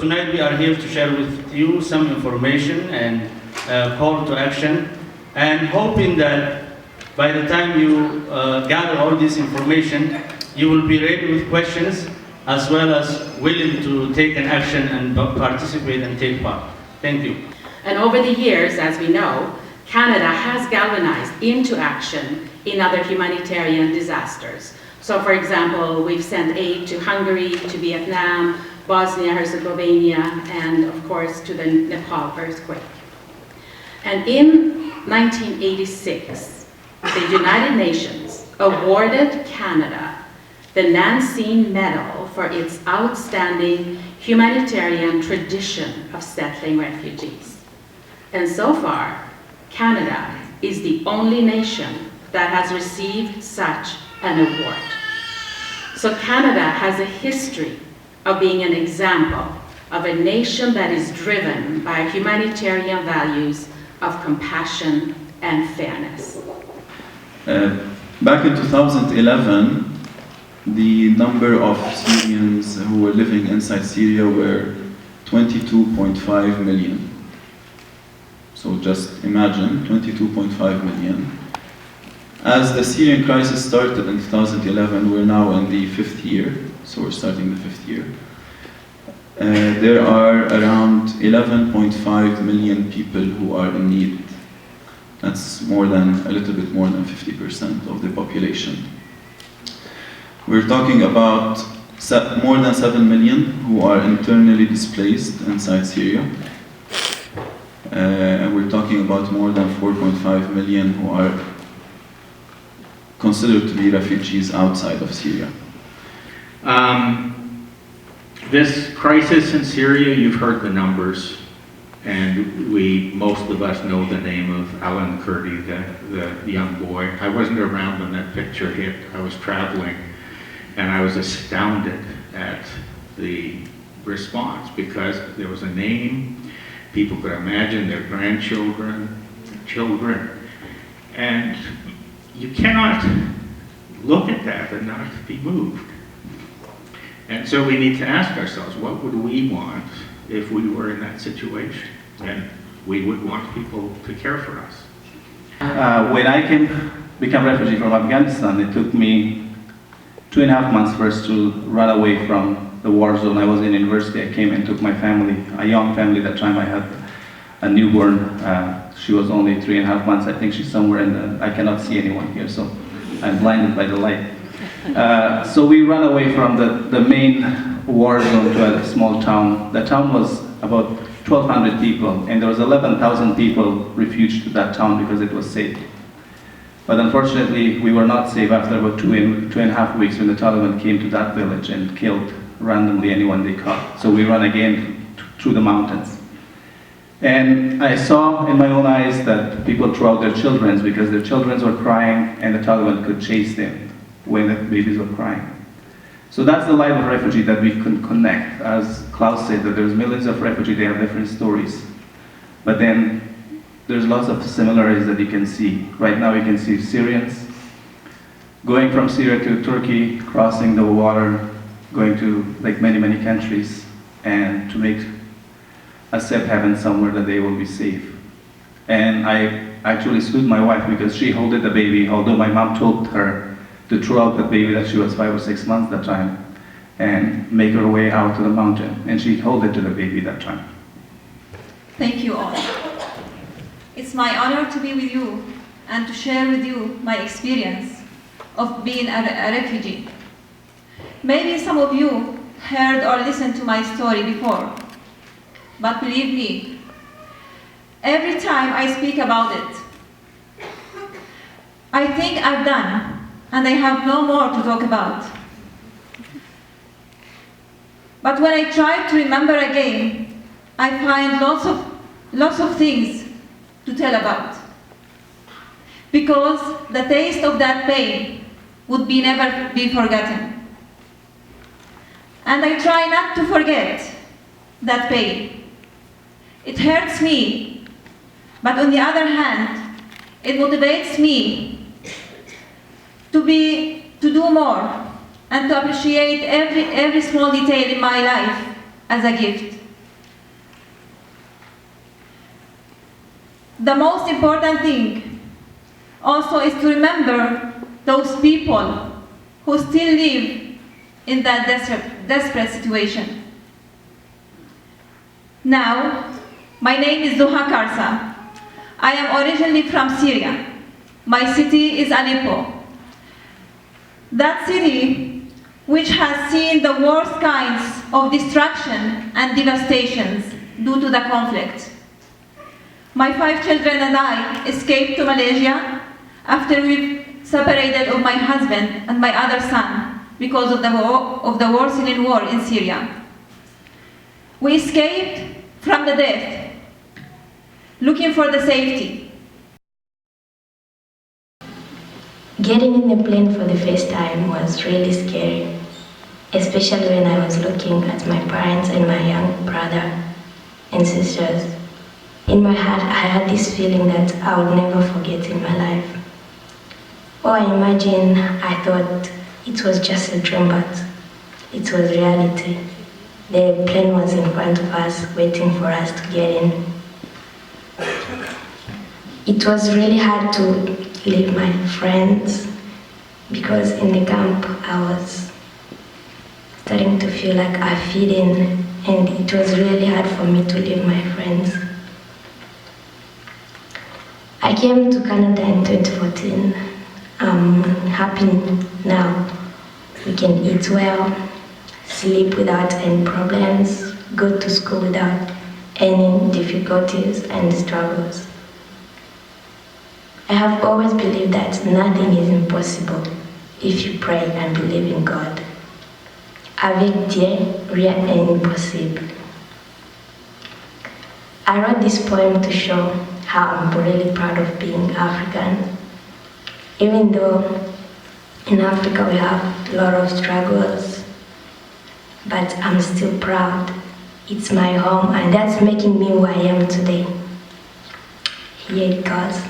tonight we are here to share with you some information and call to action, and hoping that by the time you gather all this information, you will be ready with questions as well as willing to take an action and participate and take part. Thank you. And over the years, as we know, Canada has galvanized into action in other humanitarian disasters. So for example, we've sent aid to Hungary, to Vietnam, Bosnia-Herzegovina, and of course to the Nepal earthquake. And in 1986, the United Nations awarded Canada the Nansen Medal for its outstanding humanitarian tradition of settling refugees. And so far, Canada is the only nation that has received such an award. So Canada has a history of being an example of a nation that is driven by humanitarian values of compassion and fairness. Back in 2011, the number of Syrians who were living inside Syria were 22.5 million. So just imagine, 22.5 million. As the Syrian crisis started in 2011, we're now in the 5th year, so we're starting the 5th year. There are around 11.5 million people who are in need. That's a little bit more than 50% of the population. We're talking about more than 7 million who are internally displaced inside Syria. And we're talking about more than 4.5 million who are considered to be refugees outside of Syria. This crisis in Syria, you've heard the numbers, and most of us know the name of Alan Kurdi, the young boy. I wasn't around when that picture hit. I was traveling, and I was astounded at the response because there was a name, people could imagine their grandchildren, children, and you cannot look at that and not be moved. And so we need to ask ourselves, what would we want if we were in that situation? And we would want people to care for us. When I became a refugee from Afghanistan, it took me 2.5 months first to run away from the war zone. I was in university. I came and took my family, a young family. At that time I had a newborn. She was only 3.5 months. I think she's somewhere I cannot see anyone here, so I'm blinded by the light. So we ran away from the main war zone to a small town. The town was about 1,200 people, and there was 11,000 people refuged to that town because it was safe. But unfortunately, we were not safe after about 2.5 weeks when the Taliban came to that village and killed randomly anyone they caught. So we ran again through the mountains. And I saw in my own eyes that people threw out their children because their children were crying and the Taliban could chase them when the babies were crying. So that's the life of a refugee that we can connect. As Klaus said, that there's millions of refugees, they have different stories. But then there's lots of similarities that you can see. Right now you can see Syrians going from Syria to Turkey, crossing the water, going to like many countries, and to make a safe haven somewhere that they will be safe. And I actually sued my wife because she held the baby, although my mom told her to throw out the baby that she was 5 or 6 months that time and make her way out to the mountain. And she held it to the baby that time. Thank you all. It's my honor to be with you and to share with you my experience of being a refugee. Maybe some of you heard or listened to my story before, but believe me, every time I speak about it, I think I've done, and I have no more to talk about. But when I try to remember again, I find lots of things to tell about. Because the taste of that pain would never be forgotten. And I try not to forget that pain. It hurts me, but on the other hand, it motivates me to do more and to appreciate every small detail in my life as a gift. the most important thing also is to remember those people who still live in that desperate situation. Now, my name is Duha Karsa. I am originally from Syria. My city is Aleppo. That city, which has seen the worst kinds of destruction and devastations due to the conflict. My 5 children and I escaped to Malaysia after we separated of my husband and my other son because of the worsening war in Syria. We escaped from the death, looking for the safety. Getting in the plane for the first time was really scary, especially when I was looking at my parents and my young brother and sisters. In my heart, I had this feeling that I would never forget in my life. Or I imagine I thought it was just a dream, but it was reality. The plane was in front of us, waiting for us to get in. It was really hard to leave my friends because in the camp I was starting to feel like I fit in, and it was really hard for me to leave my friends. I came to Canada in 2014. I'm happy now. We can eat well, sleep without any problems, go to school without any difficulties and struggles. I have always believed that nothing is impossible if you pray and believe in God. Avec Dieu, rien n'est impossible. I wrote this poem to show how I'm really proud of being African. Even though in Africa we have a lot of struggles, but I'm still proud. It's my home, and that's making me who I am today. Here it goes.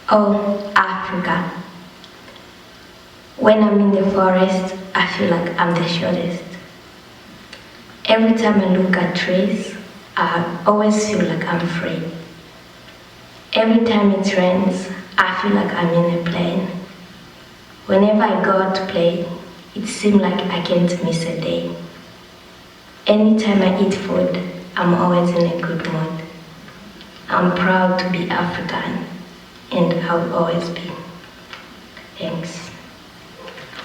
Oh, Africa. When I'm in the forest, I feel like I'm the shortest. Every time I look at trees, I always feel like I'm free. Every time it rains, I feel like I'm in a plane. Whenever I go out to play, it seems like I can't miss a day. Anytime I eat food, I'm always in a good mood. I'm proud to be African, and I will always be. Thanks.